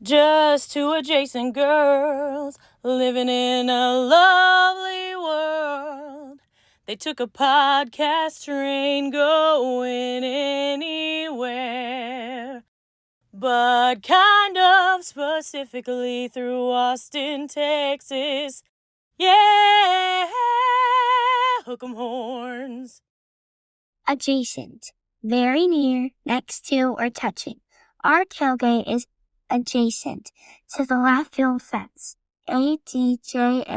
Just two adjacent girls living in a lovely world. They took a podcast train going anywhere, but kind of specifically through Austin, Texas. Yeah, hook 'em horns. Adjacent. Very near, next to, or touching. Our tailgate is adjacent to the left field fence. ADJACENT.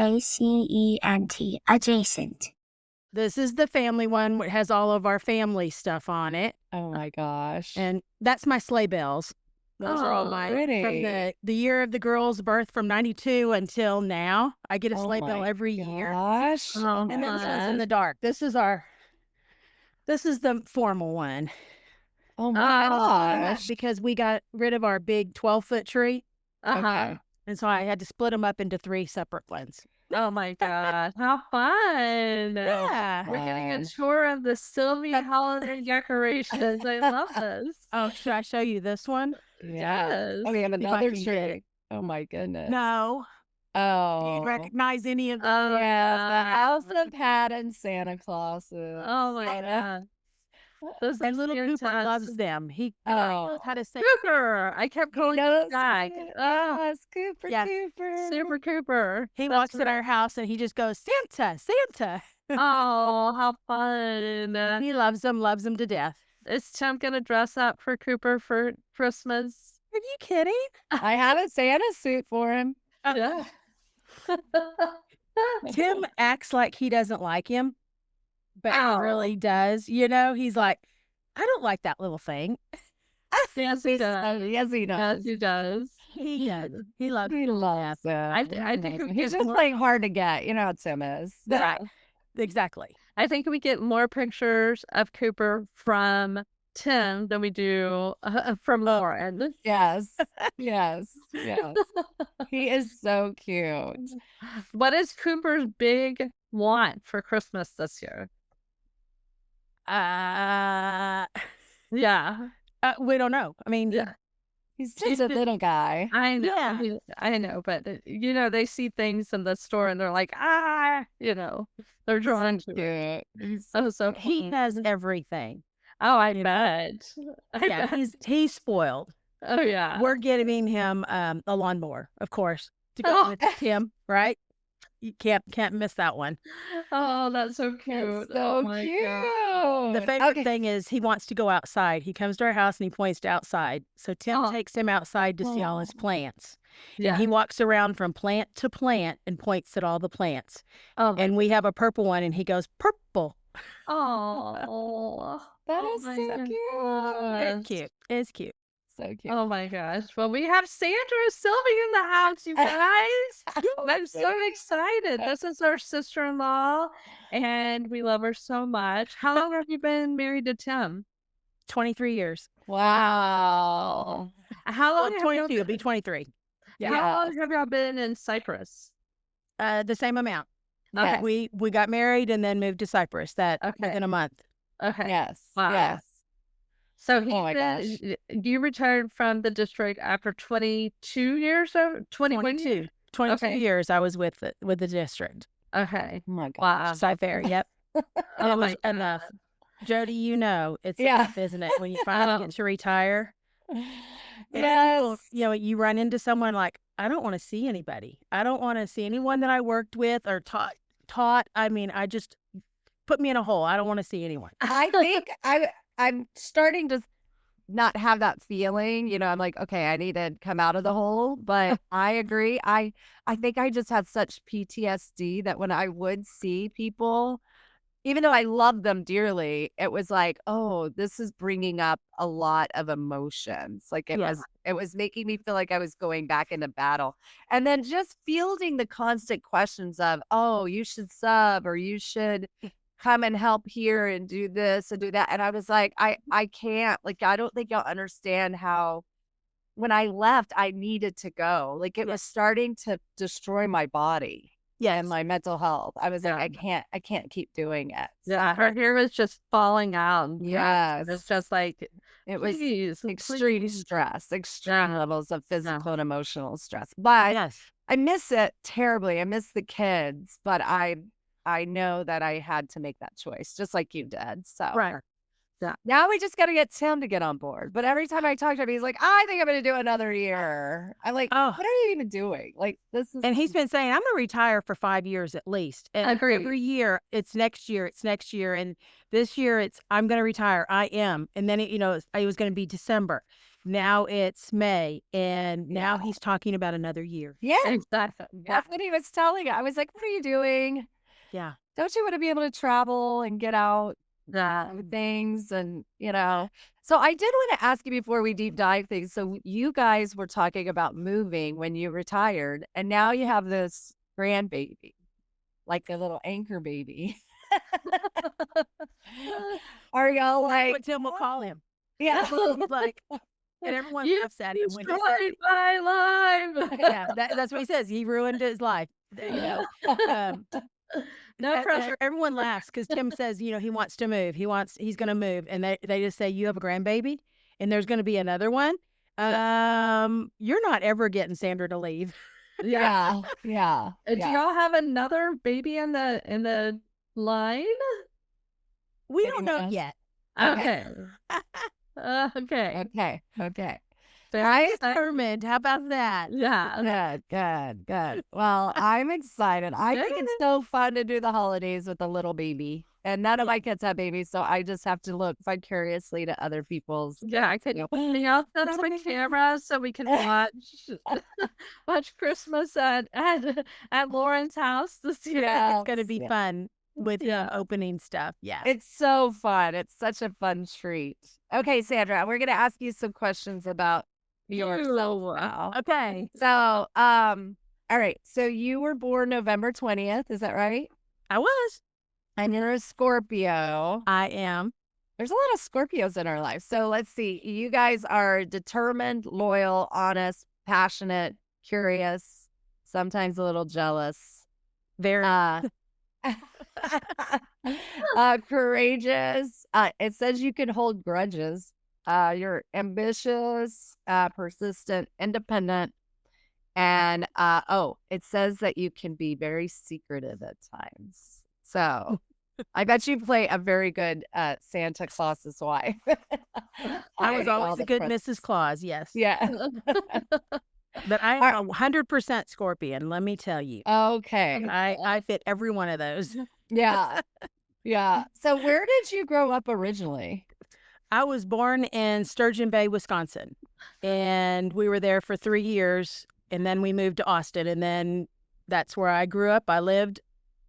Adjacent. This is the family one. It has all of our family stuff on it. Oh my gosh. And that's my sleigh bells. Those are all my pretty. from the year of the girl's birth from 92 until now. I get a Oh sleigh bell my every year. Gosh. Oh, And then this one's in the dark. This is the formal one. Oh my gosh. Because we got rid of our big 12-foot tree. Okay. And so I had to split them up into 3 separate ones. Oh my God. How fun. Yeah. We're getting a tour of the Silvey holiday decorations. I love this. Oh, should I show you this one? Yeah. Oh, we have See if I another can get tree. it. Oh my goodness. No. Do Oh. you recognize any of them? Oh, Yeah, the House of Pat and Santa Claus. Oh my God. Those And little Cooper fantastic. loves them. He Oh. knows how to say Cooper. I kept calling him Jack. Oh, Yes, Cooper, Yeah. Cooper. Super Cooper. He That's walks in our house and he just goes, Santa, Santa. Oh, how fun. He loves them to death. Is Tim going to dress up for Cooper for Christmas? Are you kidding? I have a Santa suit for him. Yeah. Tim acts like he doesn't like him, but Oh. he really does. You know, he's like, I don't like that little thing. Yes, he does. Yes, he Yes, does. he does. He does. He loves He loves it. I think we He's get just more- playing hard to get. You know how Tim is. Right. Exactly. I think we get more pictures of Cooper from Tim than we do from Lauren. Yes. Yes. Yes. He is so cute. What is Cooper's big want for Christmas this year? Yeah. We don't know. I mean, Yeah. He's just a little guy. I know. Yeah. I know, but they see things in the store and they're like, they're drawn to it. Cute. He's So he cute. has everything. Oh, I bet. I Yeah, bet. he's spoiled. Oh yeah. We're getting him a lawnmower, of course, to go with Tim, right? You can't miss that one. Oh, that's so cute. That's so my cute. God. The favorite Okay. thing is he wants to go outside. He comes to our house and he points to outside. So Tim takes him outside to see all his plants. Yeah. And he walks around from plant to plant and points at all the plants. Oh, And we have a purple one and he goes, purple. oh, That Oh is my so gosh. It's cute. It's cute. So cute. Oh my gosh. Well, we have Sandra Silvey in the house, you guys. I'm so excited. This is our sister-in-law, and we love her so much. How long have you been married to Tim? 23 years. Wow. How Well, long have 22. you It'll be 23. How long have y'all been in Cyprus? The same amount. Okay. Yes. We got married and then moved to Cyprus within a month. Okay. Yes. Wow. Yes. So Oh my gosh. you retired from the district after 22 years of 22 Okay. years I was with the district. Okay. Oh my God. Wow. Cyfair, yep. Oh It my was enough. Jody, you know, it's Yeah. enough, isn't it? When you finally get to retire. Yes. You know, you run into someone like, I don't want to see anybody. I don't want to see anyone that I worked with or taught. I mean, I just put me in a hole. I don't want to see anyone. I think I'm starting to not have that feeling. You know, I'm like, okay, I need to come out of the hole. But I agree. I think I just had such PTSD that when I would see people, even though I loved them dearly, it was like, oh, this is bringing up a lot of emotions. Like it was making me feel like I was going back into battle. And then just fielding the constant questions of, oh, you should sub or you should come and help here and do this and do that. And I was like, I can't, like, I don't think y'all understand how when I left, I needed to go. Like it was starting to destroy my body. and my mental health. I was like, I can't keep doing it. Yeah, her hair was just falling out. Yes. It's just like, It was please, extreme please. stress, extreme levels of physical and emotional stress. But I miss it terribly. I miss the kids, but I know that I had to make that choice, just like you did. So now we just got to get Tim to get on board. But every time I talk to him, he's like, I think I'm going to do another year. I'm like, what are you even doing? Like, this is. And he's been saying, I'm going to retire for 5 years at least. And every year, it's next year, it's next year. And this year, it's, I'm going to retire. I am. And then, it was going to be December. Now it's May. And now he's talking about another year. Yeah. Exactly. That's what he was telling. I was like, what are you doing? Yeah. Don't you want to be able to travel and get out? Things and so I did want to ask you before we deep dive things. So you guys were talking about moving when you retired, and now you have this grandbaby, like a little anchor baby. Are y'all like what Tim will call him? Yeah. Like, and everyone laughs at him when he destroyed my life. Yeah, that's what he says. He ruined his life. No pressure. Everyone laughs because Tim says, he wants to move. He's going to move. And they just say, you have a grandbaby and there's going to be another one. You're not ever getting Sandra to leave. Yeah. Do y'all have another baby in the line? We don't know yet. Okay. Okay. I'm determined. How about that? Yeah. Good. Well, I'm excited. I think it's so fun to do the holidays with a little baby. And none of my kids have babies, so I just have to look vicariously to other people's. Yeah, I could. Y'all set up a camera so we can watch Christmas at Lauren's house this year. It's going to be fun with opening stuff. Yeah. It's so fun. It's such a fun treat. Okay, Sandra, we're going to ask you some questions about yourself now. Okay. So, all right. So you were born November 20th. Is that right? I was. And you're a Scorpio. I am. There's a lot of Scorpios in our life. So let's see. You guys are determined, loyal, honest, passionate, curious, sometimes a little jealous. Very. Courageous. It says you can hold grudges. You're ambitious, persistent, independent, and it says that you can be very secretive at times. So I bet you play a very good Santa Claus's wife. I was always a good Mrs. Claus, yes. Yeah. But I am 100% Scorpion, let me tell you. Okay. I fit every one of those. Yeah. Yeah. So where did you grow up originally? I was born in Sturgeon Bay, Wisconsin, and we were there for 3 years, and then we moved to Austin, and then that's where I grew up. I lived.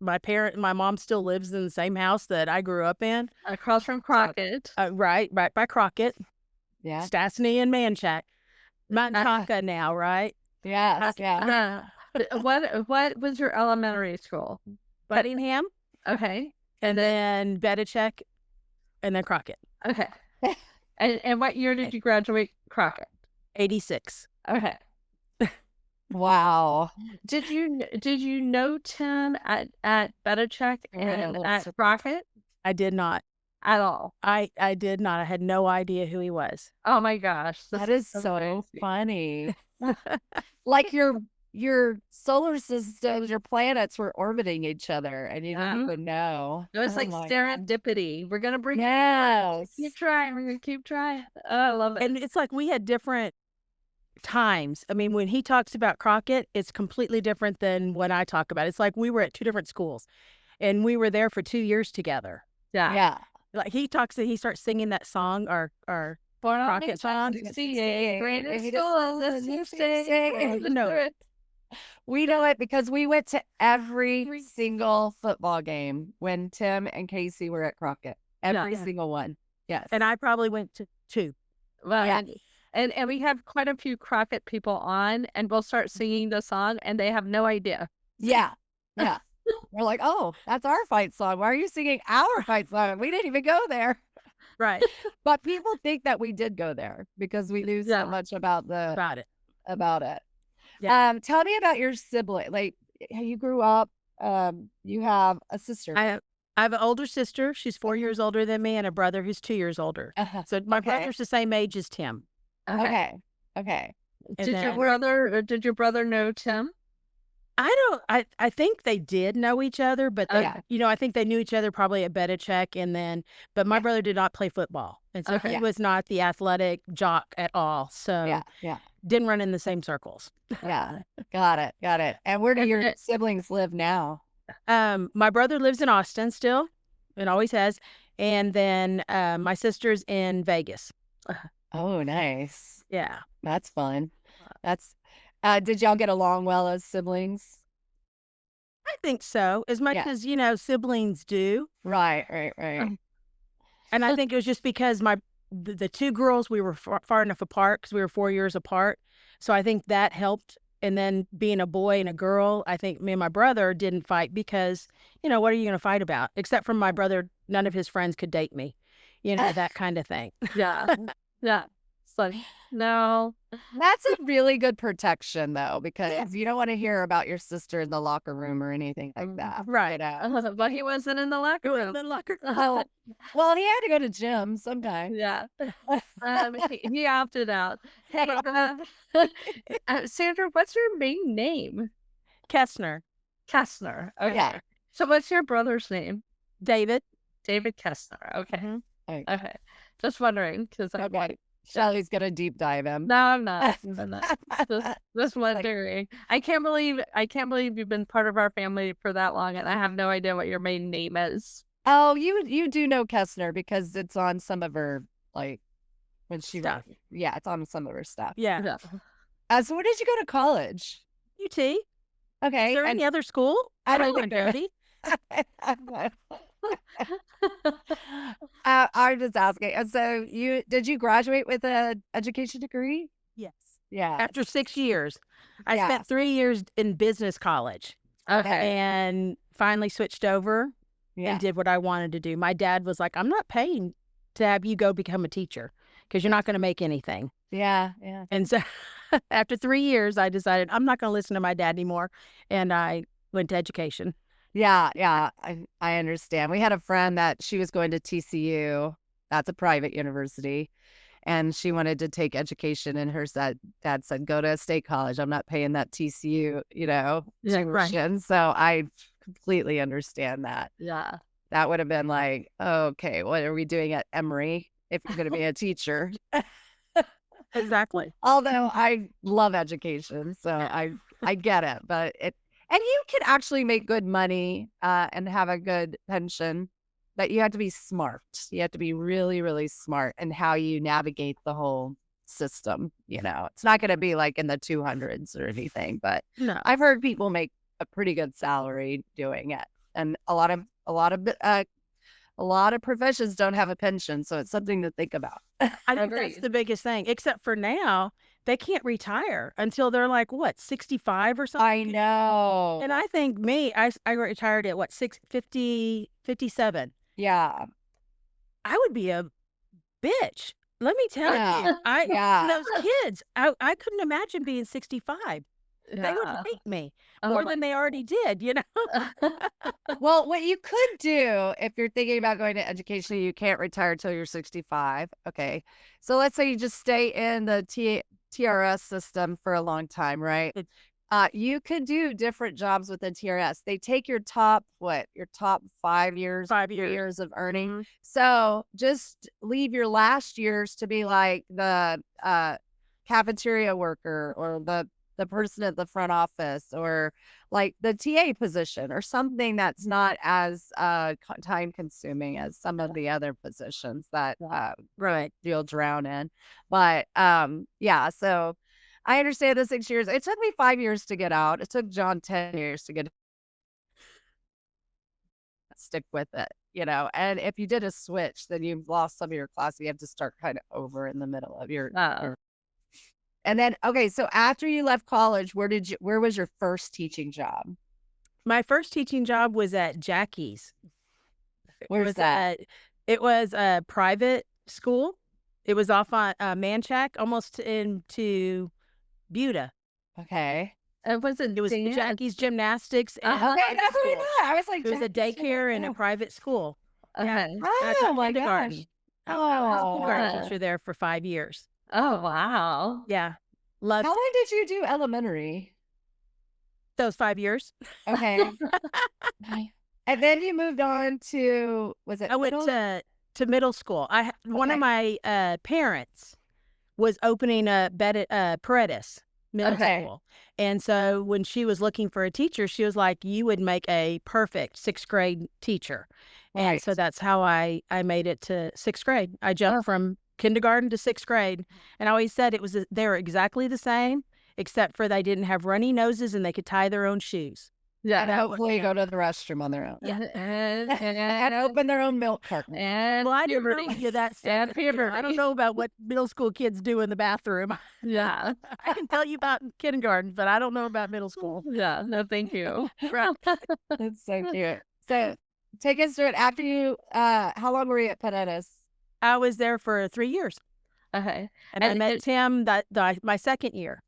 My mom still lives in the same house that I grew up in. Across from Crockett. Right by Crockett. Yeah. Stastny and Manchac. Minnetonka now, right? Yes. Yeah. What was your elementary school? Buddingham. Okay. And then Bedichek, and then Crockett. Okay. And what year did you graduate Crockett? 86. Okay. Wow. Did you know Tim at Bedichek and at Crockett? I did not. At all. I did not. I had no idea who he was. Oh my gosh. That is so funny. Like your solar systems, your planets were orbiting each other and you didn't even know. It was like serendipity. We're going to bring keep trying. We're going to keep trying. Oh, I love it. And it's like we had different times. I mean, when he talks about Crockett, it's completely different than when I talk about it. It's like we were at 2 different schools and we were there for 2 years together. Yeah. Like he starts singing that song, our Crockett song. We know it because we went to every single football game when Tim and Casey were at Crockett. Every single one. Yes. And I probably went to 2. Well, yeah. And we have quite a few Crockett people on, and we'll start singing the song, and they have no idea. Yeah. Yeah. We're like, oh, that's our fight song. Why are you singing our fight song? We didn't even go there. Right. But people think that we did go there because we knew so much about it. About it. Yeah. Tell me about your sibling. Like, you grew up you have a sister. I have an older sister. She's 4 years older than me, and a brother who's 2 years older. So my brother's the same age as Tim. Okay. Did your brother know Tim? I think they did know each other, but they, I think they knew each other probably at Beta-Check, but my brother did not play football. And so he was not the athletic jock at all. So didn't run in the same circles. Got it. And where do your siblings live now? My brother lives in Austin still, and always has. And then my sister's in Vegas. Oh, nice. Yeah. That's fun. Did y'all get along well as siblings? I think so, as much as, siblings do. Right. And I think it was just because the two girls, we were far enough apart because we were 4 years apart. So I think that helped. And then being a boy and a girl, I think me and my brother didn't fight because, what are you going to fight about? Except for my brother, none of his friends could date me, that kind of thing. Yeah. So, no. That's a really good protection, though, because you don't want to hear about your sister in the locker room or anything like that. Right. But he wasn't in the locker room. Well, he had to go to gym sometime. Yeah. He opted out. Sandra, what's your main name? Kessner. Okay. So what's your brother's name? David Kessner. Okay. Mm-hmm. Okay. Just wondering because Shelly's gonna deep dive him. No, I'm not. Just wondering. I can't believe you've been part of our family for that long, and I have no idea what your main name is. Oh, you do know Kessner because it's on some of her when she stuff. Yeah, it's on some of her stuff. Yeah. So where did you go to college? UT. Okay. Is there any other school? I don't think Jody. I'm just asking. And so did you graduate with an education degree? Yes. Yeah. After 6 years. I spent 3 years in business college. Okay. And finally switched over and did what I wanted to do. My dad was like, I'm not paying to have you go become a teacher because you're not going to make anything. Yeah. And so after 3 years, I decided I'm not going to listen to my dad anymore. And I went to education. Yeah. I understand. We had a friend that she was going to TCU. That's a private university. And she wanted to take education, and her dad said, go to a state college. I'm not paying that TCU, tuition. Right. So I completely understand that. Yeah. That would have been like, okay, what are we doing at Emory if you're going to be a teacher? Exactly. Although I love education, so I get it. But and you can actually make good money and have a good pension, but you have to be smart. You have to be really, really smart in how you navigate the whole system. It's not going to be like in the 200s or anything, but No. I've heard people make a pretty good salary doing it, and a lot of professions don't have a pension, so it's something to think about. I think that's the biggest thing. Except for now, they can't retire until they're like, 65 or something? I know. And I think I retired at 57. Yeah. I would be a bitch. Let me tell you. Those kids, I couldn't imagine being 65. They would hate me more than they already did, Well, what you could do if you're thinking about going to education, you can't retire till you're 65. Okay. So let's say you just stay in the TRS system for a long time, right? You could do different jobs with the TRS. They take your top 5 years, 5 years of earning. Mm-hmm. So just leave your last years to be like the cafeteria worker or the person at the front office, or like the TA position, or something that's not as time consuming as some of the other positions that you'll drown in. But so I understand the 6 years. It took me 5 years to get out. It took John 10 years to stick with it, and if you did a switch, then you've lost some of your class. You have to start kind of over in the middle of your And then, okay, so after you left college, where was your first teaching job? My first teaching job was at Jackie's. Where's that? It was a private school. It was off on Manchac, almost into Buda. Okay. Was it It was dance? Jackie's Gymnastics. And Okay, that's what I thought. I was like, it was a daycare and a private school. Yeah. Okay. I Oh taught my kindergarten. gosh. I was a kindergarten Oh. teacher there for 5 years. Oh, wow. Yeah. Loved How long did you do elementary? those 5 years. Okay. And then you moved on to, was it I went middle? to middle school. One of my parents was opening a bed at Paredes Middle Okay. School. And so when she was looking for a teacher, she was like, you would make a perfect 6th grade teacher. And Right. so that's how I made it to 6th grade. I jumped from kindergarten to 6th grade. And I always said they were exactly the same, except for they didn't have runny noses and they could tie their own shoes. And hopefully go to the restroom on their own. Yeah. And open their own milk carton. And Well, I didn't know puberty. any of that stuff. And puberty. I don't know about what middle school kids do in the bathroom. Yeah. I can tell you about kindergarten, but I don't know about middle school. Yeah. No, thank you. That's so cute. So take us through it. After you, how long were you at Paredes? I was there for 3 years, Okay. and I met Tim my 2nd year.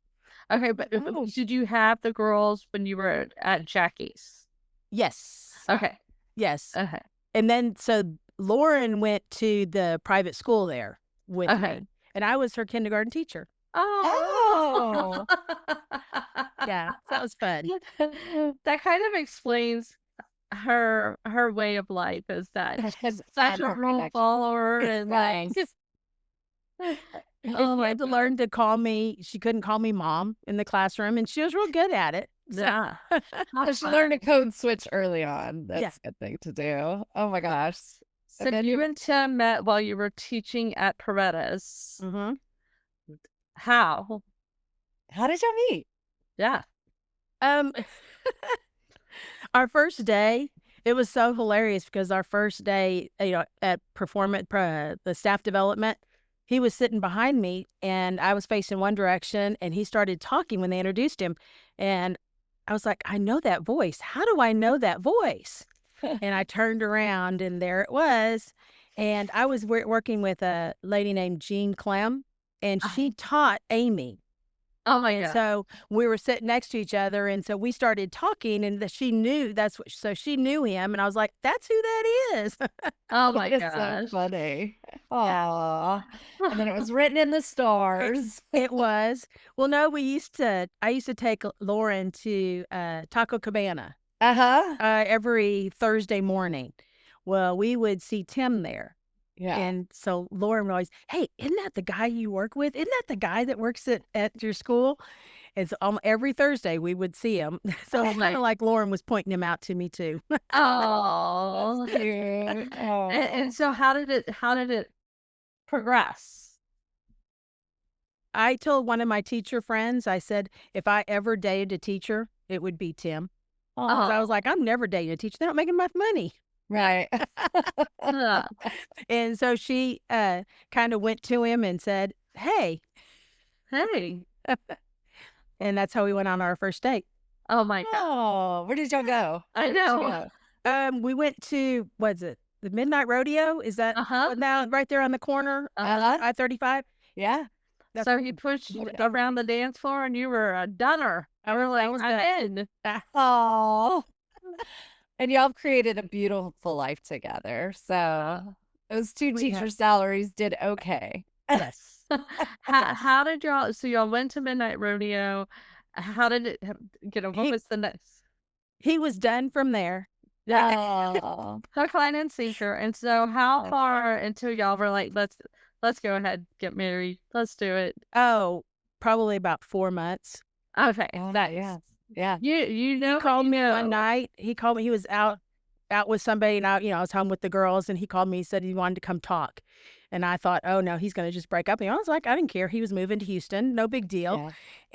Okay, but did you have the girls when you were at Jackie's? Yes. Okay. Yes. Okay. And then so Lauren went to the private school there with Okay. me, and I was her kindergarten teacher. Oh. Yeah, that was fun. That kind of explains her way of life, is that she's such a rule follower and like Oh, I had to learn to call me. She couldn't call me mom in the classroom, and she was real good at it. yeah. So she learned a code switch early on. That's Yeah. a good thing to do. Oh my gosh. So you and Tim met while you were teaching at Paredes. Mm-hmm. How? How did y'all meet? Yeah. Our first day, it was so hilarious because our first day, at the staff development, he was sitting behind me and I was facing one direction and he started talking when they introduced him. And I was like, I know that voice. How do I know that voice? And I turned around and there it was. And I was working with a lady named Jean Clem, and she taught Amy. Oh my God. So we were sitting next to each other, and so we started talking, and she knew so she knew him, and I was like, "That's who that is." Oh my It's gosh. so funny. Oh. And then it was written in the stars. It was. Well, no, I used to take Lauren to Taco Cabana Uh-huh. every Thursday morning. Well, we would see Tim there. Yeah. And so Lauren would always, hey, isn't that the guy you work with? Isn't that the guy that works at your school? And so every Thursday we would see him. So it's kind of like Lauren was pointing him out to me too. Oh. Cute. Oh. And so how did it progress? I told one of my teacher friends, I said, if I ever dated a teacher, it would be Tim. 'Cause I was like, I'm never dating a teacher. They don't make enough money. Right. And so she kind of went to him and said, hey. Hey. And that's how we went on our first date. Oh my God. Oh, where did y'all go? I Where did you know. go? We went to, what's it? The Midnight Rodeo? Is that now right there on the corner? Uh-huh. I-35? Yeah. So he pushed you around the dance floor and you were a dunner. I was like, I'm in. Oh. And y'all created a beautiful life together. So those two teacher salaries did okay. Yes. How did y'all, so y'all went to Midnight Rodeo. How did it, what was the next? He was done from there. Oh. Hook, line, and sinker. And so how far until y'all were like, let's go ahead, get married. Let's do it. Oh, probably about 4 months. Okay. Yeah. Yeah. You know, He called me one night. He called me. He was out with somebody, and I was home with the girls, and he called me. He said he wanted to come talk. And I thought, oh, no, he's going to just break up. And I was like, I didn't care. He was moving to Houston. No big deal. Yeah.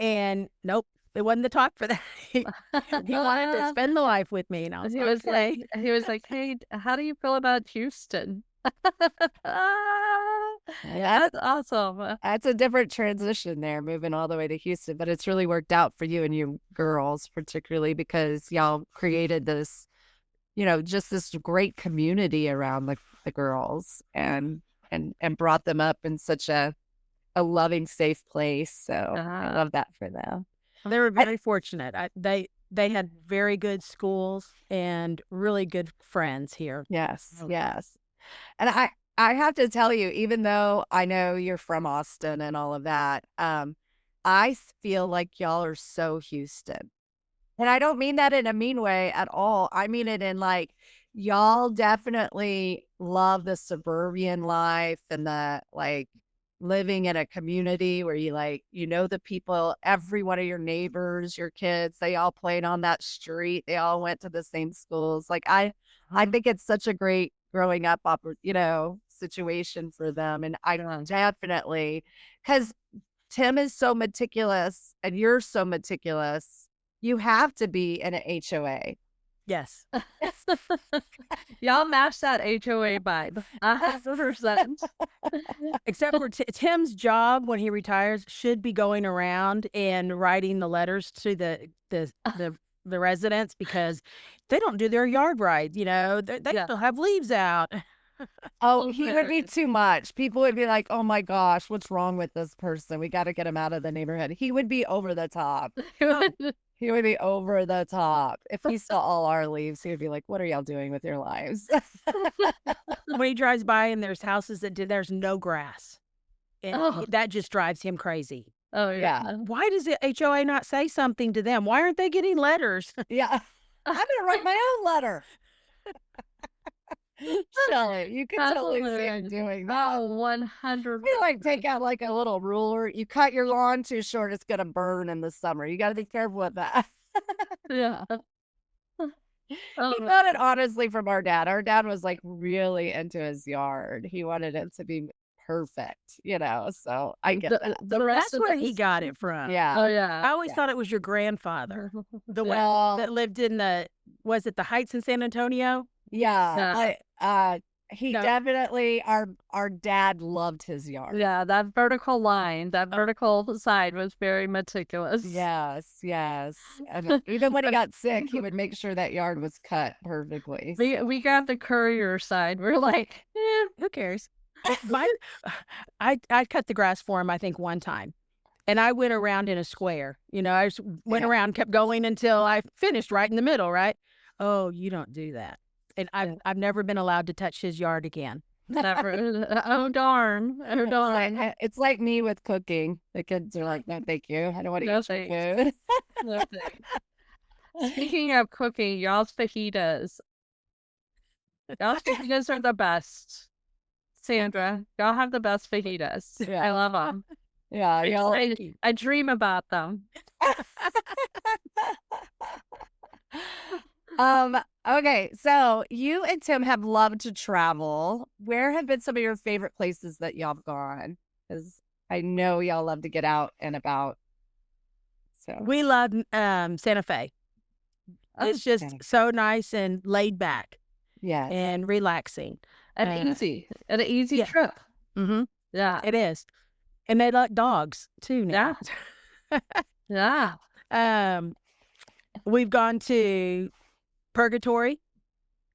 And nope, it wasn't the talk for that. He wanted to spend the life with me. And I was he was like, hey, how do you feel about Houston? That's awesome. That's a different transition there, moving all the way to Houston, but it's really worked out for you and you girls, particularly because y'all created this, just this great community around the girls and brought them up in such a loving, safe place. So I love that for them. They were very fortunate. They had very good schools and really good friends here. Yes, yes. And I have to tell you, even though I know you're from Austin and all of that, I feel like y'all are so Houston. And I don't mean that in a mean way at all. I mean it in like, y'all definitely love the suburban life and the like living in a community where you like, the people, every one of your neighbors, your kids, they all played on that street. They all went to the same schools. Like I think it's such a great growing up, situation for them. And I definitely, because Tim is so meticulous and you're so meticulous, you have to be in an HOA. Yes. Y'all match that HOA vibe. 100%. Except for Tim's job when he retires should be going around and writing the letters to the residents because they don't do their yard right. They still have leaves out. Oh, he would be too much. People would be like, oh my gosh, what's wrong with this person? We got to get him out of the neighborhood. He would be over the top. He would be over the top. If he saw all our leaves, he would be like, what are y'all doing with your lives? When he drives by and there's houses there's no grass. And that just drives him crazy. Oh, yeah. Why does the HOA not say something to them? Why aren't they getting letters? Yeah. I'm going to write my own letter. Shelly, you can totally see him doing that. Oh, 100. You like take out like a little ruler. You cut your lawn too short, it's gonna burn in the summer. You got to be careful with that. Yeah. He got it honestly from our dad. Our dad was like really into his yard. He wanted it to be perfect, So I get that. The rest That's of where he got it from. Yeah. Oh, yeah. I always thought it was your grandfather, the one Well, that lived in was it the Heights in San Antonio? yeah. He definitely our dad loved his yard. Yeah, that vertical line, that vertical side was very meticulous. Yes, yes. And even when he got sick, he would make sure that yard was cut perfectly. We got the courier side. We're like, Who cares? I cut the grass for him, I think, one time. And I went around in a square. I just went around, kept going until I finished right in the middle, right? Oh, you don't do that. And I've never been allowed to touch his yard again. never. Oh, darn. Oh, darn. It's like me with cooking. The kids are like, no, thank you. I don't want to eat your food. No thanks. Speaking of cooking, y'all's fajitas. Y'all's fajitas are the best. Sandra, y'all have the best fajitas. Yeah. I love them. Yeah, y'all. I dream about them. Okay, so you and Tim have loved to travel. Where have been some of your favorite places that y'all have gone? Because I know y'all love to get out and about. So We love Santa Fe. It's just so nice and laid back. Yes. And relaxing. And easy. And an easy trip. Mm-hmm. Yeah. It is. And they like dogs too now. Yeah. We've gone to Purgatory,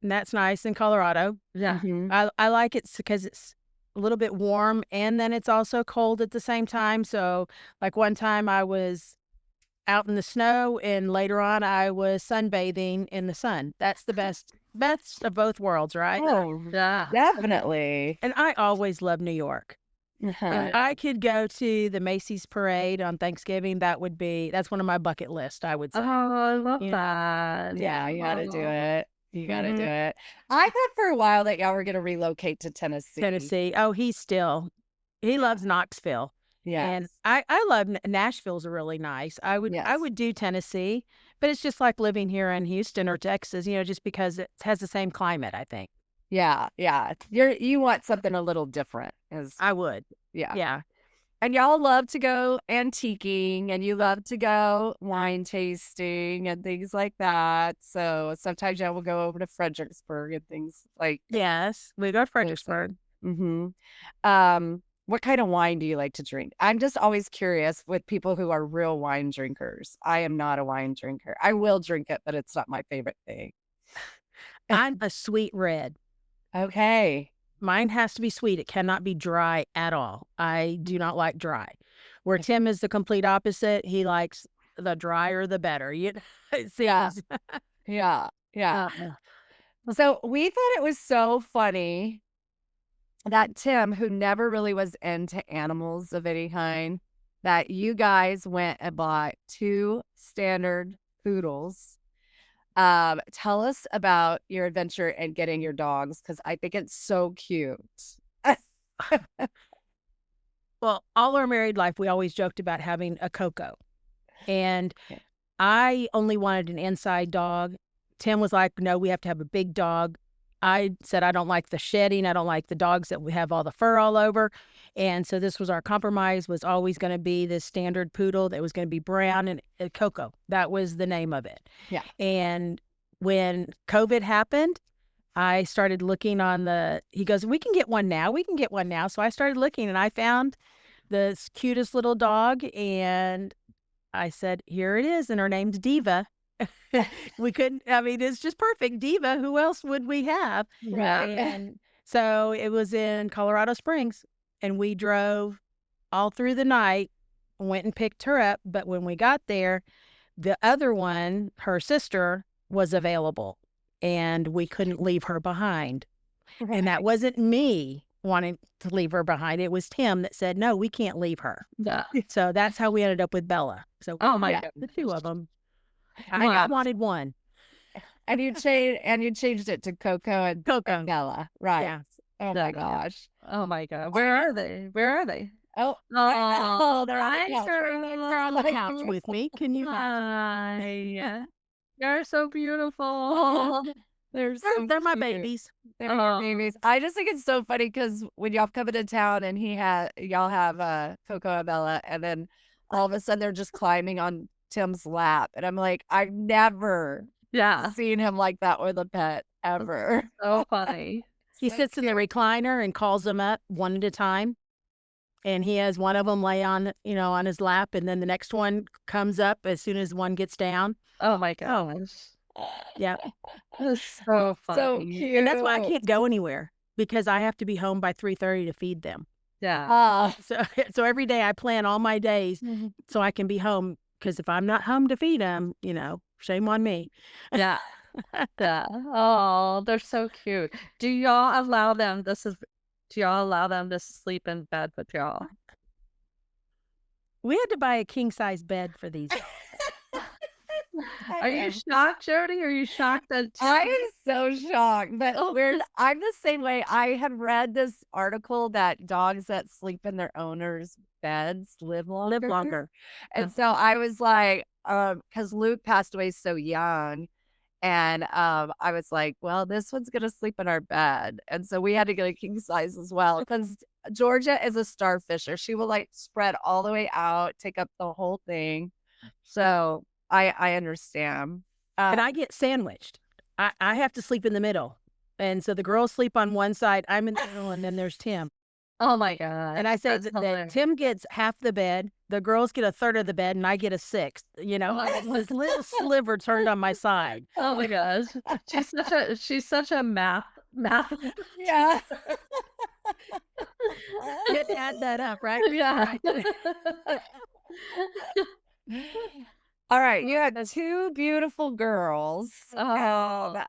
and that's nice in Colorado. Yeah. Mhm. I like it because it's a little bit warm and then it's also cold at the same time. So like one time I was out in the snow and later on I was sunbathing in the sun. That's the best of both worlds, right? Oh, Yeah. definitely. And I always love New York. Uh-huh. If I could go to the Macy's parade on Thanksgiving, that's one of my bucket list, I would say. Oh, I love Yeah. that. Yeah, you gotta do it. You gotta Mhm. do it. I thought for a while that y'all were gonna relocate to Tennessee. Tennessee. Oh, he loves Knoxville. Yeah. And I love Nashville's really nice. I Yes. would do Tennessee, but it's just like living here in Houston or Texas, just because it has the same climate, I think. Yeah, yeah. You want something a little different. I would. Yeah. Yeah. And y'all love to go antiquing and you love to go wine tasting and things like that. So sometimes y'all will go over to Fredericksburg and things like Yes. We go to Fredericksburg. mm-hmm. What kind of wine do you like to drink? I'm just always curious with people who are real wine drinkers. I am not a wine drinker. I will drink it, but it's not my favorite thing. I'm a sweet red. Okay. Mine has to be sweet. It cannot be dry at all. I do not like dry. Where Tim is the complete opposite. He likes the drier the better. You know, it Yeah. seems. Yeah. Yeah. Uh, So we thought it was so funny that Tim, who never really was into animals of any kind, that you guys went and bought 2 standard poodles. Tell us about your adventure and getting your dogs, because I think it's so cute. Well, all our married life, we always joked about having a Coco. And Okay. I only wanted an inside dog. Tim was like, no, we have to have a big dog. I said, I don't like the shedding. I don't like the dogs that we have all the fur all over. And so this was our compromise, was always going to be this standard poodle that was going to be brown and Coco. That was the name of it. Yeah. And when COVID happened, I started looking on he goes, we can get one now. We can get one now. So I started looking and I found the cutest little dog. And I said, here it is. And her name's Diva. We couldn't, I mean, it's just perfect. Diva, who else would we have? yeah. And so it was in Colorado Springs, and we drove all through the night, went and picked her up. But when we got there, the other one, her sister, was available, and we couldn't leave her behind. And that wasn't me wanting to leave her behind. It was Tim that said, no, we can't leave her. Yeah. So that's how we ended up with Bella. So Oh my Yeah. God. the 2 of them. Wow. I wanted one. And you changed it to Coco and Coco. Bella, right? Yeah. Oh Yeah. my gosh. Oh my God. Where are they? Where are they? Oh, Oh, they're on the hi, couch. They're on the couch with me. Can you? Hi. You're so beautiful. They're so They're my cute. babies. They're your babies. I just think it's so funny because when y'all come into town and y'all have Coco and Bella, and then all of a sudden they're just climbing on Tim's lap, and I'm like, I've never Yeah. seen him like that with a pet ever. So funny. He sits in the recliner and calls them up one at a time. And he has one of them lay on, on his lap. And then the next one comes up as soon as one gets down. Oh my gosh. Yeah. That's so funny. So cute. And that's why I can't go anywhere, because I have to be home by 3:30 to feed them. Yeah. So every day I plan all my days so I can be home. Because if I'm not home to feed them, shame on me. Yeah. Yeah. Oh, they're so cute. Do y'all allow them? Do y'all allow them to sleep in bed with y'all? We had to buy a king size bed for these. Are you shocked, Jody? Are you shocked that I am so shocked, but I'm the same way. I had read this article that dogs that sleep in their owners' beds live longer. And so I was like, because Luke passed away so young, and I was like, well, this one's gonna sleep in our bed, and so we had to get a king size as well, because Georgia is a starfisher. She will like spread all the way out, take up the whole thing. So I understand. And I get sandwiched. I have to sleep in the middle. And so the girls sleep on one side, I'm in the middle, and then there's Tim. Oh my God. And I say That's that hilarious. Tim gets half the bed, the girls get a third of the bed, and I get a sixth. This little sliver turned on my side. Oh my gosh. She's such a math. Yeah. You had to add that up, right? Yeah. All right, you had 2 beautiful girls. Oh.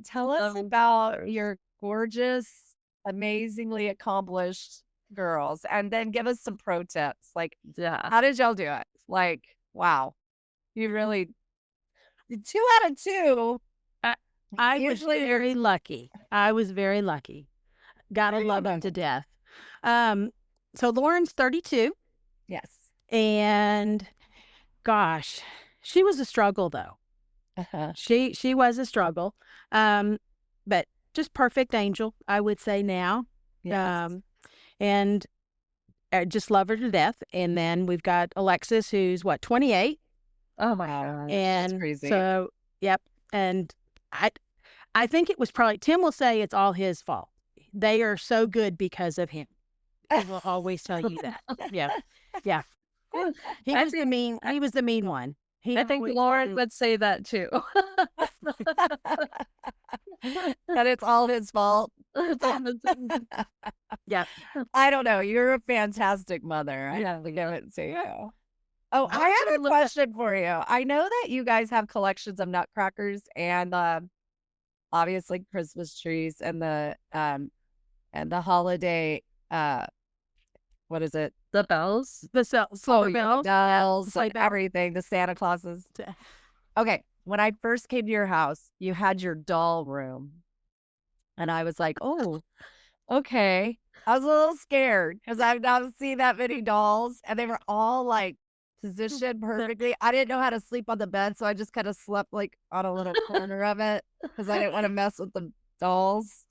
Tell us about your gorgeous, amazingly accomplished girls, and then give us some pro tips. Like, Yeah. how did y'all do it? Like, wow, you really 2 out of 2. I was Usually- very lucky. I was very lucky. Gotta love them to death. So Lauren's 32, Yes. and gosh, she was a struggle though. Uh-huh. She was a struggle, but just perfect angel, I would say now. Yes. And I just love her to death. And then we've got Alexis, who's 28, Oh my gosh. and that's crazy. so yep. And I think it was probably, Tim will say it's all his fault. They are so good because of him. He will always tell you that. Yeah, yeah. He was the mean one. I think Lauren would say that too. That it's all his fault. Yeah. I don't know. You're a fantastic mother. I Yeah. have to give it to you. Oh, I have a question for you. I know that you guys have collections of nutcrackers and obviously Christmas trees and the holiday what is it? The bells. The silver bells. Bells, Sleigh bells. everything, the Santa Clauses. Okay, when I first came to your house, you had your doll room. And I was like, oh, okay. I was a little scared because I've not seen that many dolls and they were all like positioned perfectly. I didn't know how to sleep on the bed, so I just kind of slept like on a little corner of it because I didn't want to mess with the dolls.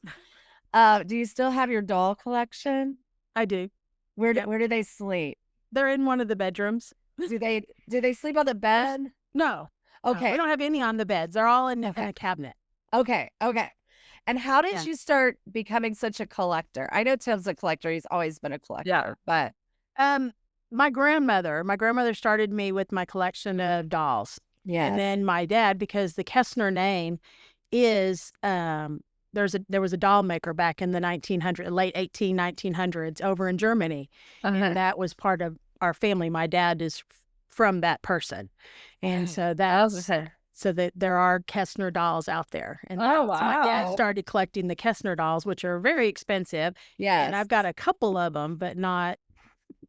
Do you still have your doll collection? I do. Where do they sleep? They're in one of the bedrooms. Do they sleep on the bed? No. Okay. We don't have any on the beds. They're all in a cabinet. Okay. And how did you start becoming such a collector? I know Tim's a collector. He's always been a collector. But my grandmother started me with my collection of dolls. Yeah. And then my dad, because the Kessner name is there was a doll maker back in the late 1900s over in Germany. And that was part of our family. My dad is from that person. And so that's so that there are Kessner dolls out there. And so my dad started collecting the Kessner dolls, which are very expensive. Yeah. And I've got a couple of them, but not.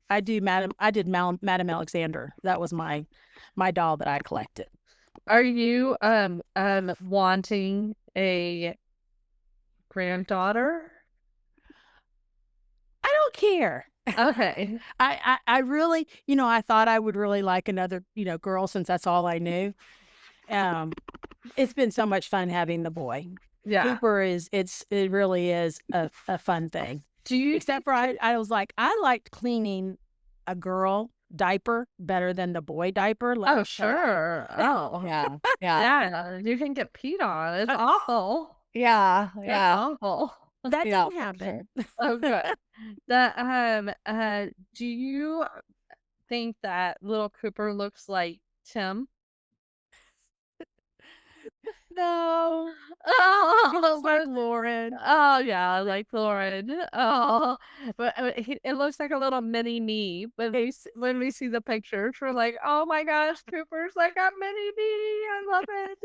I did Madame Alexander. That was my doll that I collected. Are you wanting a granddaughter? I don't care. Okay. I really, I thought I would really like another, girl since that's all I knew. It's been so much fun having the boy. Yeah. Cooper it really is a fun thing. Except for I was like, I liked cleaning a girl diaper better than the boy diaper. Oh, sure. Oh, Yeah. yeah. You can get peed on. It's awful. Yeah. It's awful. That didn't happen. Oh, good. Do you think that little Cooper looks like Tim? No. Oh, like Lauren. Oh, yeah, like Lauren. Oh, but it looks like a little mini me when we see the pictures. We're like, oh my gosh, Cooper's like a mini me. I love it.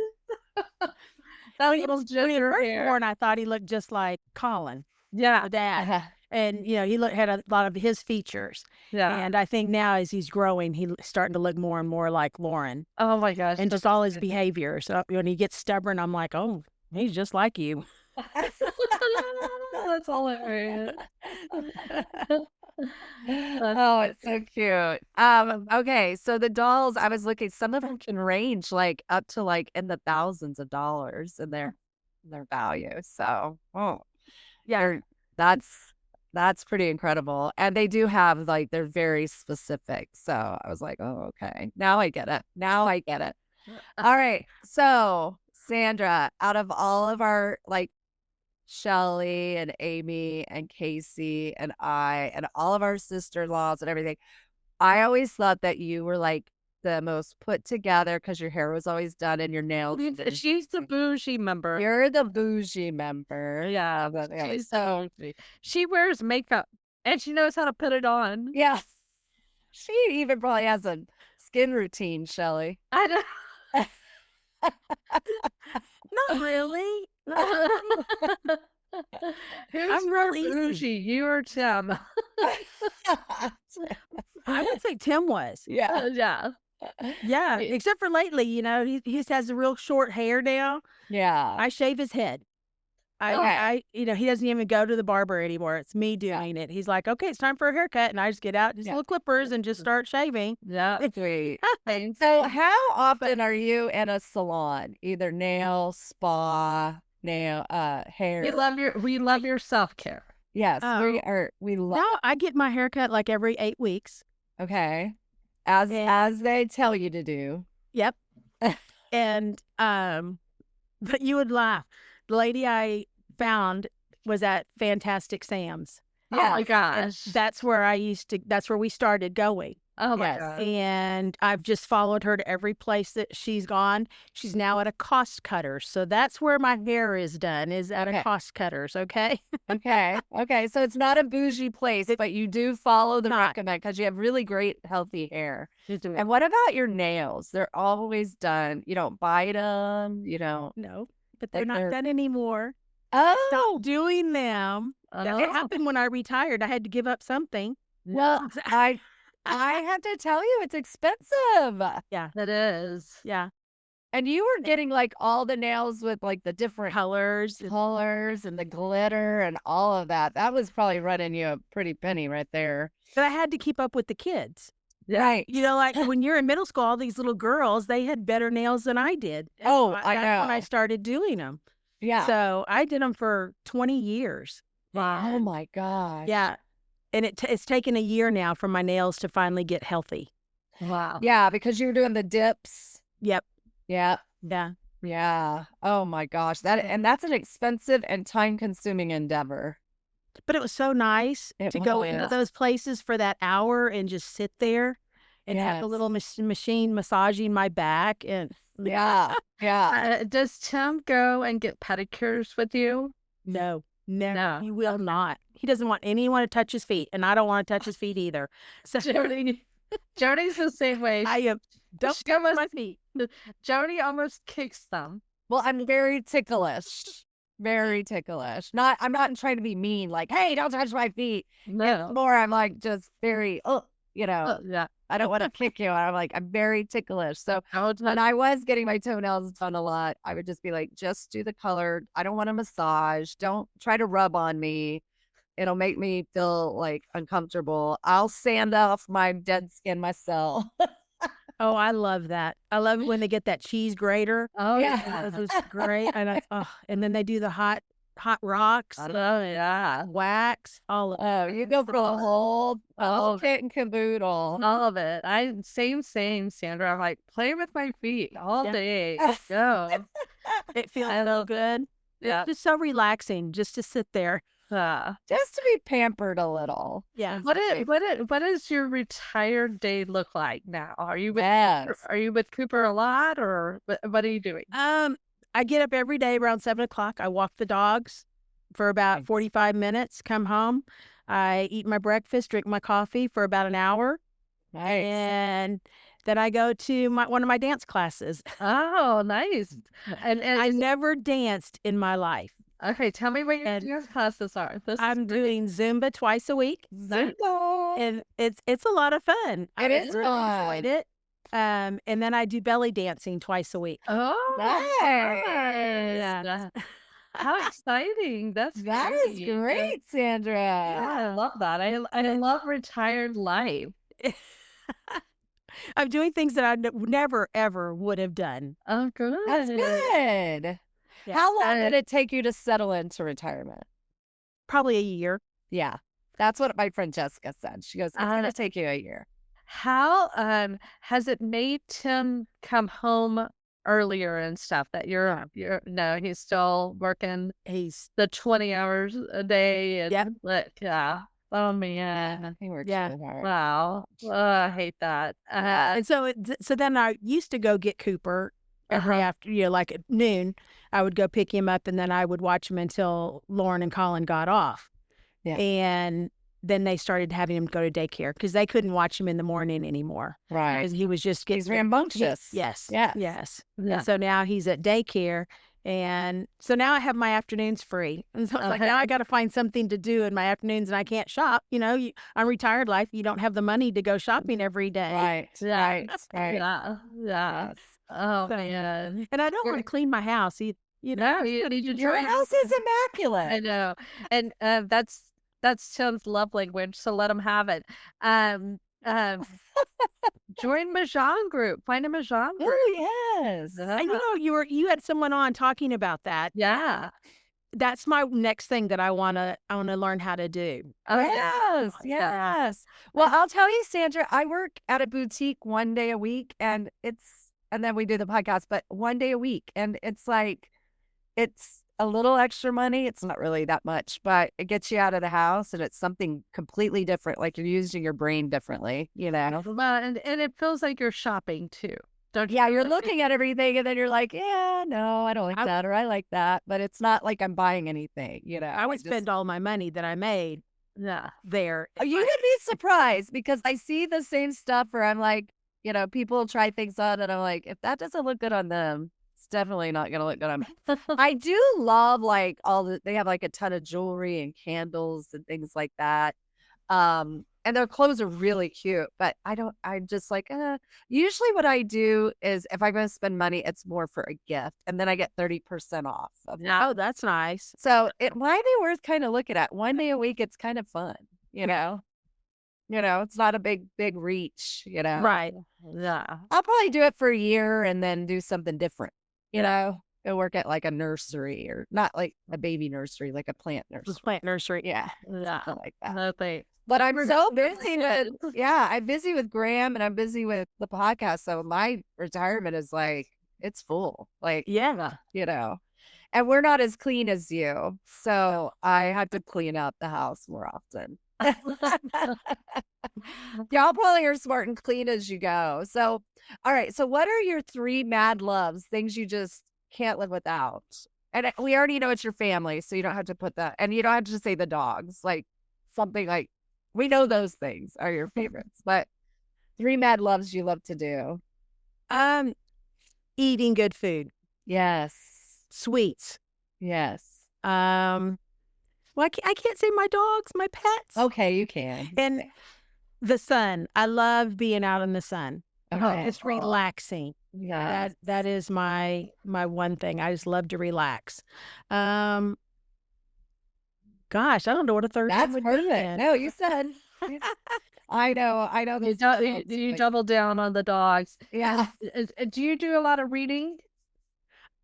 That little ginger hair. Born, I thought he looked just like Colin. Yeah, the dad. And, he had a lot of his features. Yeah. And I think now as he's growing, he's starting to look more and more like Lauren. Oh, my gosh. And just all his behavior. So when he gets stubborn, I'm like, oh, he's just like you. That's hilarious. Oh, it's so cute. Okay, so the dolls, I was looking, some of them can range like up to like in the thousands of dollars in their value. So, yeah, that's pretty incredible. And they do have like, they're very specific. So I was like, oh, okay. Now I get it. All right. So Sandra, out of all of our like Shelly and Amy and Casey and I and all of our sister-in-laws and everything, I always thought that you were like the most put together because your hair was always done and your nails. She's the bougie member. You're the bougie member. Yeah. She wears makeup and she knows how to put it on. Yeah. She even probably has a skin routine, Shelly. I know. Not really. I'm really bougie. You or Tim? I would say Tim was. Yeah. Yeah. Except for lately, he just has a real short hair now. Yeah. I shave his head. He doesn't even go to the barber anymore. It's me doing it. He's like, okay, it's time for a haircut. And I just get out his little clippers and just start shaving. Yeah. Sweet. So how often are you in a salon? Either nail, spa, hair. We love your self-care. Yes. We love. Now I get my haircut like every 8 weeks. Okay. As they tell you to do. Yep. And but you would laugh. The lady I found was at Fantastic Sam's. Yeah. Oh my gosh. That's where we started going. Oh my Yes. God. And I've just followed her to every place that she's gone. She's now at a cost cutter. So that's where my hair is done, is at a Okay. cost cutters. Okay. Okay. Okay. So it's not a bougie place, but you do follow the Not. recommend because you have really great, healthy hair. Just do it. And what about your nails? They're always done. You don't bite them. You don't. No, but they're Like not they're- done anymore. Oh, Stop doing them. That Oh. happened when I retired. I had to give up something. well, I have to tell you, it's expensive. Yeah. It is. Yeah. And you were getting like all the nails with like the different Colors. colors and the glitter and all of that. That was probably running you a pretty penny right there. But I had to keep up with the kids. Right. You know, like when you're in middle school, all these little girls, they had better nails than I did. And Oh, that's I when I know. started doing them. Yeah. So I did them for 20 years. Oh my gosh. Yeah. And it's taken a year now for my nails to finally get healthy. Wow. Yeah, because you're doing the dips. Yep. Yeah. Yeah. Yeah. Oh my gosh. That's an expensive and time-consuming endeavor. But it was so nice It to go into was. those places for that hour and just sit there and have the Yes. little machine massaging my back. And Yeah. Yeah. Does Tim go and get pedicures with you? no, No. he will not. He doesn't want anyone to touch his feet, and I don't want to touch his feet either. So Jody's the same way. I am. Don't She touch almost- my feet. Jody almost kicks them. Well, I'm very ticklish. Very ticklish. I'm not trying to be mean, like, hey, don't touch my feet. No. It's more, I'm like just very, Yeah. I don't want to kick you. I'm very ticklish. So Oh, when I was getting my toenails done a lot, I would just be like, just do the color. I don't want a massage. Don't try to rub on me. It'll make me feel like uncomfortable. I'll sand off my dead skin myself. Oh, I love that. I love it when they get that cheese grater. Oh, Yeah. It was great. And then they do the hot rocks, Oh, yeah. wax, all of it. Oh, you go for the whole kit and caboodle. All of it. Same, Sandra. I'm like, play with my feet all Yeah. day. Go. It feels I so love- good. Yeah. It's just so relaxing just to sit there. Just to be pampered a little. Yeah. What does your retired day look like now? Are you with Yes. Are you with Cooper a lot, or what are you doing? I get up every day around 7:00. I walk the dogs for about Nice. 45 minutes, come home. I eat my breakfast, drink my coffee for about an hour. Nice. And then I go to one of my dance classes. Oh, nice. And I never danced in my life. okay, tell me what your and dance classes are. I'm doing Zumba twice a week. Zumba. And it's a lot of fun. It is really fun. enjoyed it. And then I do belly dancing twice a week. Oh, Nice. Yeah. How exciting! That's That is great, Sandra. Yeah, I love that. I love retired life. I'm doing things that I never ever would have done. Oh, good. That's good. Yeah. How long did it take you to settle into retirement? Probably a year. Yeah. That's what my friend Jessica said. She goes, it's going to take you a year. How has it made Tim come home earlier and stuff? That you're no, he's still working. He's The 20 hours a day. And Yep. Yeah. Oh man. He works Yeah. really hard. Wow. I hate that. and so then I used to go get Cooper every after, like at noon. I would go pick him up, and then I would watch him until Lauren and Colin got off. Yeah. And then they started having him go to daycare because they couldn't watch him in the morning anymore Right. because he was just getting He's rambunctious. Yes. Yes. Yes. Yeah. And so now he's at daycare. And so now I have my afternoons free. And so it's like, now I got to find something to do in my afternoons, and I can't shop. I'm retired life. You don't have the money to go shopping every day. Right. Yeah. Right. Right. Yeah. Yeah. Oh So- man. And I don't want to clean my house either. No, you need to Your try. house is I immaculate. know. And that's Tim's love language, so let him have it. Join Mahjong group. Find a Mahjong group. Oh, yes. And you had someone on talking about that. Yeah. That's my next thing that I wanna learn how to do. Oh, Yes, yeah. yes. Well, I'll tell you, Sandra, I work at a boutique one day a week, and then we do the podcast, but one day a week. And it's like, a little extra money. It's not really that much, but it gets you out of the house and it's something completely different. Like you're using your brain differently, you know? Well, and it feels like you're shopping too. Don't you? Yeah, you're looking at everything and then you're like, yeah, no, I don't like that or I like that. But it's not like I'm buying anything, you know? I would spend all my money that I made there. You would be surprised because I see the same stuff where I'm like, you know, people try things on and I'm like, if that doesn't look good on them, it's definitely not going to look good on me. I do love like they have like a ton of jewelry and candles and things like that. And their clothes are really cute, but I'm just like, usually what I do is if I'm going to spend money, it's more for a gift and then I get 30% off. Oh, that's nice. So it might be worth kind of looking at. One day a week, it's kind of fun, you know? It's not a big reach, you know? Right. Yeah. I'll probably do it for a year and then do something different, you know? Go work at like a nursery or not like a baby nursery, like a plant nursery. Plant nursery. Yeah. Yeah. Something like that. No, thanks. But I'm so busy I'm busy with Graham and I'm busy with the podcast. So my retirement is like, it's full. Like, Yeah. you know, and we're not as clean as you. So I have to clean up the house more often. Y'all probably are smart and clean as you go. So, all right. So what are your 3 mad loves, things you just can't live without? And we already know it's your family, so you don't have to put that, and you don't have to say the dogs, like something like, we know those things are your favorites, but 3 mad loves you love to do. Eating good food. Yes. Sweets. Yes. Well, I can't say my dogs, my pets. Okay, you can. And the sun. I love being out in the sun. Okay. It's relaxing. Yeah. That is my one thing. I just love to relax. Gosh, I don't know what a third That's one would perfect. be then. No, you said. I know. You double down on the dogs. Yeah. Do you do a lot of reading?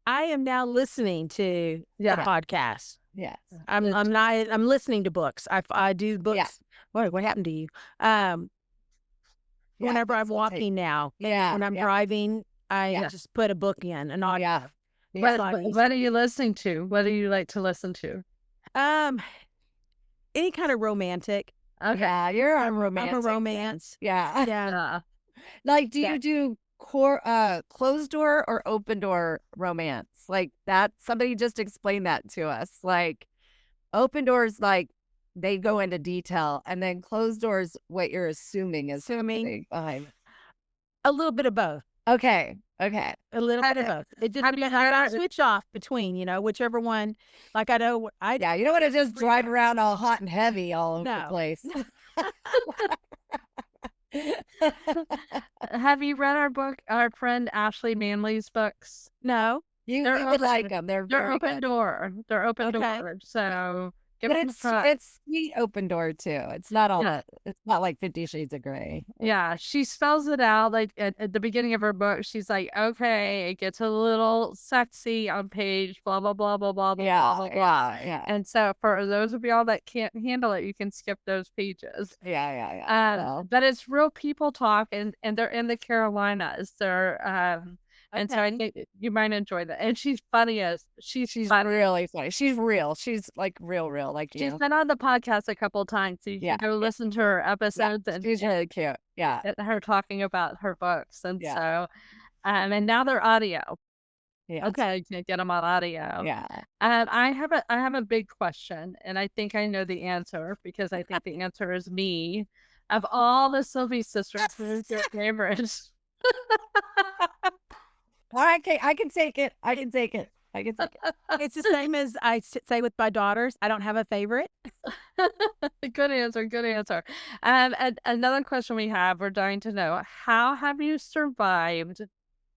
I am now listening to a podcast. Yes. I'm listening to books. I do books. Yeah. What happened to you? Whenever I'm walking now. Yeah. When I'm driving, I just put a book in and all. Yeah. What are you listening to? What do you like to listen to? Any kind of romantic. Okay. Yeah, you're on romantic. I'm a romance. Yeah. Yeah. Like, do you do closed door or open door romance? Like that, somebody just explained that to us. Like open doors, like they go into detail, and then closed doors, what you're assuming is happening behind. A little bit of both. Okay. A little bit of both. It just depends. I gotta switch off between, whichever one. Like I know you don't want to just drive around all hot and heavy all over the place. Have you read our friend Ashley Manley's books? No. You would like them. They're open door. They're open door. So but it's sweet open door too. It's not all. It's not like 50 Shades of Grey. Yeah, she spells it out like at the beginning of her book. She's like, okay, it gets a little sexy on page blah blah blah blah blah blah. Yeah. And so for those of y'all that can't handle it, you can skip those pages. Yeah. But it's real people talk, and they're in the Carolinas. They're and so I think you might enjoy that. And she's funny she's funny. Really funny. She's real. She's like real, like she's been on the podcast a couple of times. So you can go listen to her episodes. Yeah, and she's really cute. Yeah. Her talking about her books. And so, and now they're audio. Yeah. Okay, you can get them on audio. Yeah. And I have a big question, and I think I know the answer because I think the answer is me. Of all the Silvey sisters, who's your favorite? I can take it. It's the same as I say with my daughters. I don't have a favorite. Good answer. And another question we have, we're dying to know, how have you survived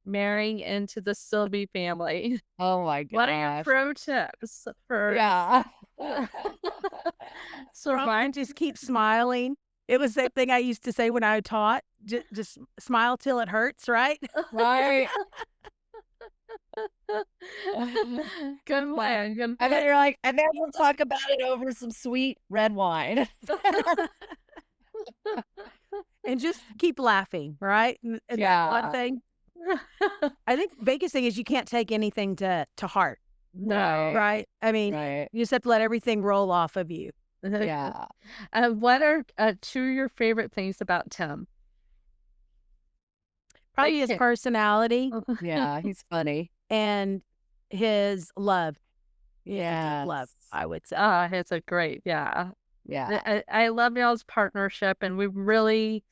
marrying into the Silvey family? Oh my God. What are your pro tips for survive? Just keep smiling. It was the thing I used to say when I taught. Just smile till it hurts, right? Right. Good plan. And then you're like, and then we'll talk about it over some sweet red wine. And just keep laughing, right? Yeah. One thing. I think the biggest thing is you can't take anything to heart. No. Right? I mean, Right. you just have to let everything roll off of you. Yeah. What are two of your favorite things about Tim? Probably his personality Yeah. He's funny. and his love. Yeah. Love, I would say. It's a great, yeah. Yeah. I love y'all's partnership, and we really,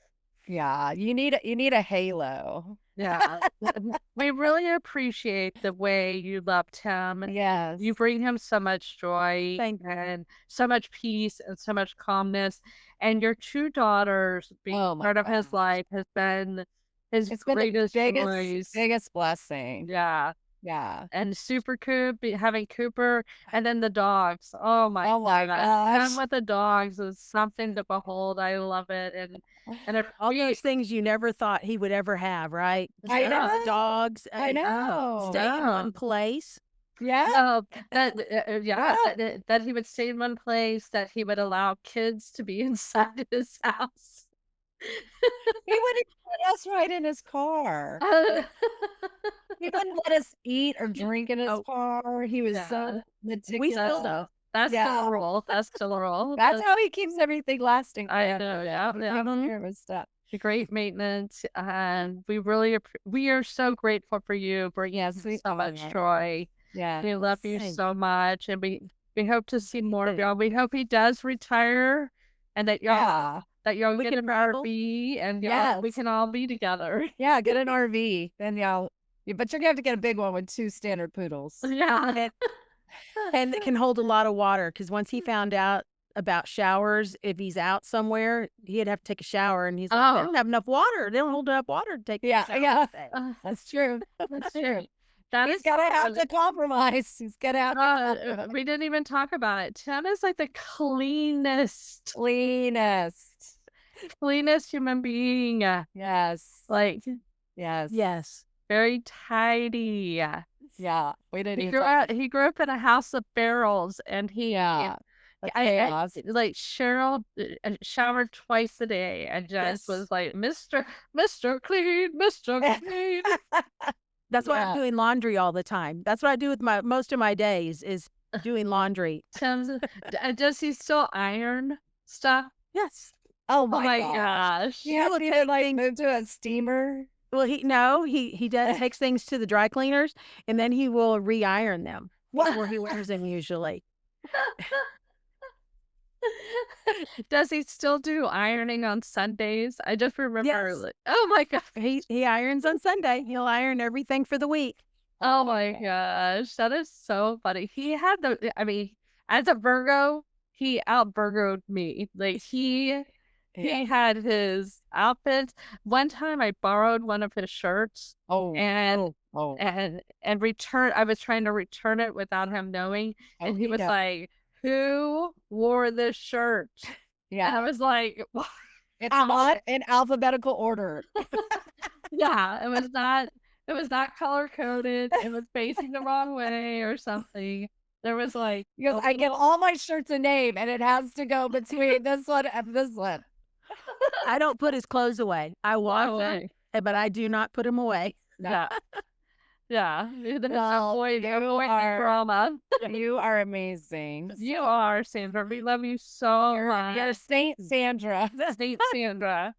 Yeah. You need a halo. yeah, we really appreciate the way you love Tim. Yes. You bring him so much joy Thank you. and so much peace and so much calmness. And your two daughters being Oh my part of his gosh. life has been his It's been the greatest joys. biggest blessing. Yeah. Yeah. And Super Coop, having Cooper, and then the dogs. Oh my Oh my God. gosh. Time with the dogs is something to behold. I love it. And All those things you never thought he would ever have, right? I Yeah. know. Dogs. I know. Stay in one place. Yeah. That he would stay in one place, that he would allow kids to be inside his house. He wouldn't let us ride in his car. He wouldn't let us eat or drink in his car. He was so meticulous. We still don't. That's still a rule. That's still a rule. That's how he keeps everything lasting. I know. Yeah. Taking care of his stuff. Great maintenance, and we really we are so grateful for you bringing us so much joy. Yeah, We love you so much, and we hope to see more of y'all. We hope he does retire, and that y'all We get can an travel. RV, and we Yes. can all be together. Yeah, get an RV. Then but you're gonna have to get a big one with 2 standard poodles. Yeah. And it can hold a lot of water because once he found out about showers, if he's out somewhere, he'd have to take a shower, and he's like, they don't have enough water. They don't hold enough water to take. Yeah, a shower yeah. today." That's true. That's true. He's Is gotta have fun. to compromise. He's gotta have to compromise. We didn't even talk about it. Tim is like the cleanest human being. Yes. Like, Yes. Yes. very tidy. Yeah. We didn't He even he grew up in a house of barrels, and like Cheryl showered twice a day, and just was like, Mr. Clean, Mr. Clean. That's why I'm doing laundry all the time. That's what I do with most of my days is doing laundry. Does he still iron stuff? Yes. Oh Oh my my gosh. gosh. He has to like move to a steamer. Well, he does takes things to the dry cleaners, and then he will re-iron them before he wears them usually. Does he still do ironing on Sundays? I just remember. Yes. Oh my god. He irons on Sunday. He'll iron everything for the week. Oh my gosh, that is so funny. He had I mean, as a Virgo, he out Virgoed me. Like he had his outfits. One time I borrowed one of his shirts and return. I was trying to return it without him knowing, and he was like, "Who wore this shirt?" And I was like, "What?" It's not in alphabetical order. Yeah, it was not. It was not color coded. It was facing the wrong way or something. There was like, Because I give all my shirts a name, and it has to go between this one and this one. I don't put his clothes away. I wash them, away. but I do not put them away. Yeah, yeah. Well, Avoid are- drama. You are amazing. You are, Sandra. We love you so much. You're Saint Sandra. Saint Sandra.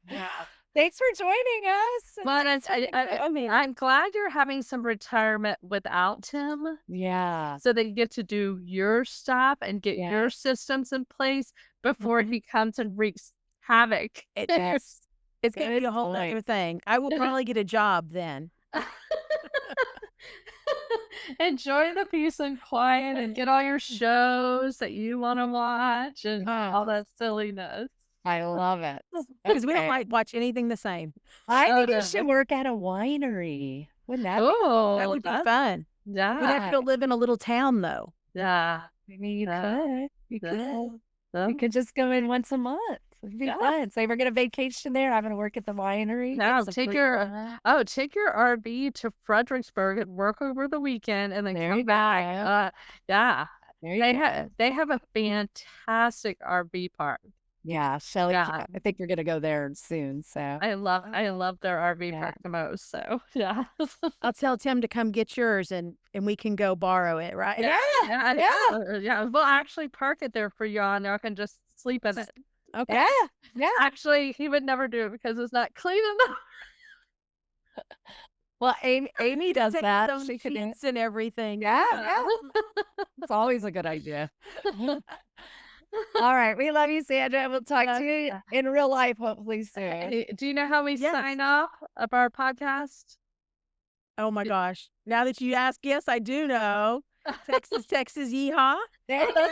Yeah. Thanks for joining us. But I mean, I'm glad you're having some retirement without him, Yeah. so that you get to do your stuff and get your systems in place before he comes and wreaks havoc. Yes. It's going to be a whole other thing. I will probably get a job then. Enjoy the peace and quiet and get all your shows that you want to watch and all that silliness. I love it. Because we don't like watch anything the same. I think no. you should work at a winery. Wouldn't that be? Oh, That would be fun. Yeah. We'd have to go live in a little town, though. Yeah. Maybe you could. You could. Yeah. You could just go in once a month. It'd be fun. Say we're gonna vacation there. I'm gonna work at the winery. No, Get some take free- take your RV to Fredericksburg and work over the weekend, and then There come you go. back. Yeah, There you go. they have a fantastic RV park. Yeah, Shelly, Yeah. I think you're gonna go there soon. So I love their RV Yeah. park the most. So yeah. I'll tell Tim to come get yours and we can go borrow it, right? Yeah. We'll actually park it there for y'all, and y'all can just sleep in it. Okay. Yeah. Actually, he would never do it because it's not clean enough. Well, Amy does that. Those She could do it. sheets and everything. Yeah. It's always a good idea. All right. We love you, Sandra. We'll talk to you in real life, hopefully soon. Hey, do you know how we Yes. sign off of our podcast? Oh my gosh. Now that you ask, yes, I do know. Texas, yeehaw. There you go.